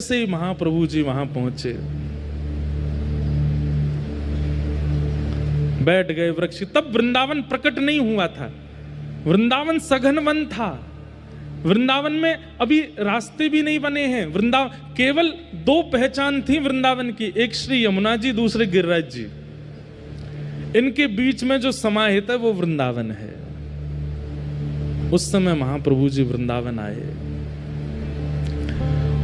से ही महाप्रभु जी वहां पहुंचे, बैठ गए वृक्ष। तब वृंदावन प्रकट नहीं हुआ था, वृंदावन सघन वन था। वृंदावन में अभी रास्ते भी नहीं बने हैं। वृंदावन केवल दो पहचान थी वृंदावन की, एक श्री यमुना जी, दूसरे गिरिराज जी। इनके बीच में जो समाहित है वो वृंदावन है। उस समय महाप्रभु जी वृंदावन आए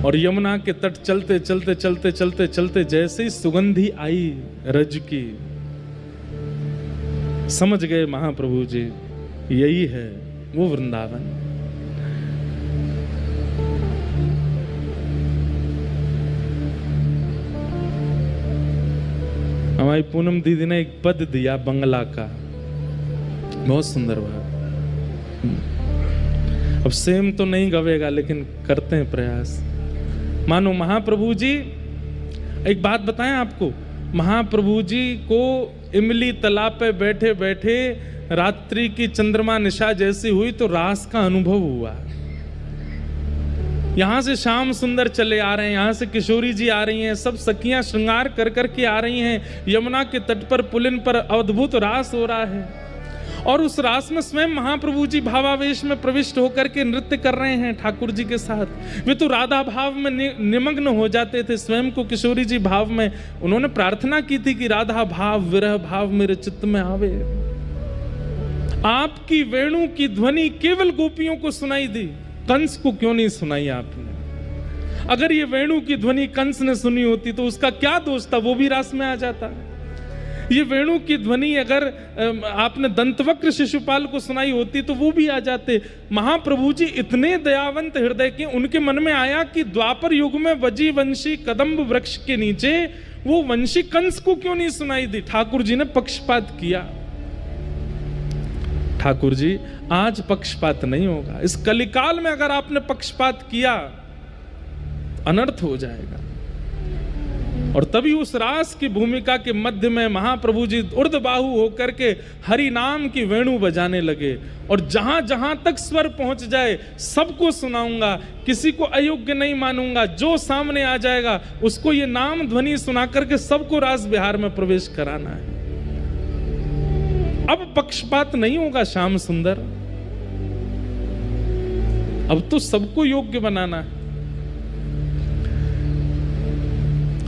और यमुना के तट चलते चलते चलते चलते चलते जैसे ही सुगंधी आई रज की, समझ गए महाप्रभु जी यही है वो वृंदावन। हमारी पूनम दीदी ने एक पद दिया बंगला का, बहुत सुंदर भाव। अब सेम तो नहीं गवेगा लेकिन करते हैं प्रयास। मानो महाप्रभु जी, एक बात बताएं आपको, महाप्रभु जी को इमली तालाब पे बैठे बैठे रात्रि की चंद्रमा निशा जैसी हुई तो रास का अनुभव हुआ। यहां से श्याम सुंदर चले आ रहे हैं, यहां से किशोरी जी आ रही हैं, सब सखियां श्रृंगार कर करके आ रही हैं। यमुना के तट पर पुलिन पर अद्भुत रास हो रहा है और उस रास में स्वयं महाप्रभु जी भावावेश में प्रविष्ट होकर के नृत्य कर रहे हैं ठाकुर जी के साथ। वे तो राधा भाव में निमग्न हो जाते थे, स्वयं को किशोरी जी भाव में। उन्होंने प्रार्थना की थी कि राधा भाव विरह भाव मेरे चित्त में आवे। आपकी वेणु की ध्वनि केवल गोपियों को सुनाई दी, कंस को क्यों नहीं सुनाई आपने? अगर ये वेणु की ध्वनि कंस ने सुनी होती तो उसका क्या दोष था, वो भी रास में आ जाता। ये वेणु की ध्वनि अगर आपने दंतवक्र शिशुपाल को सुनाई होती तो वो भी आ जाते। महाप्रभु जी इतने दयावंत हृदय के, उनके मन में आया कि द्वापर युग में बजी वंशी कदम्ब वृक्ष के नीचे वो वंशी कंस को क्यों नहीं सुनाई दी। ठाकुर जी ने पक्षपात किया। ठाकुर जी आज पक्षपात नहीं होगा, इस कलिकाल में अगर आपने पक्षपात किया अनर्थ हो जाएगा। और तभी उस रास की भूमिका के मध्य में महाप्रभु जी ऊर्ध्वबाहु होकर के हरि नाम की वेणु बजाने लगे और जहां जहां तक स्वर पहुंच जाए सबको सुनाऊंगा, किसी को अयोग्य नहीं मानूंगा। जो सामने आ जाएगा उसको ये नाम ध्वनि सुना करके सबको रास बिहार में प्रवेश कराना है। अब पक्षपात नहीं होगा श्याम सुंदर, अब तो सबको योग्य बनाना है।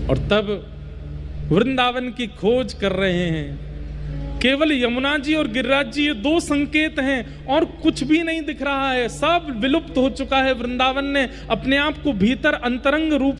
और तब वृंदावन की खोज कर रहे हैं। केवल यमुना जी और गिरिराज जी ये दो संकेत हैं और कुछ भी नहीं दिख रहा है। सब विलुप्त हो चुका है। वृंदावन ने अपने आप को भीतर अंतरंग रूप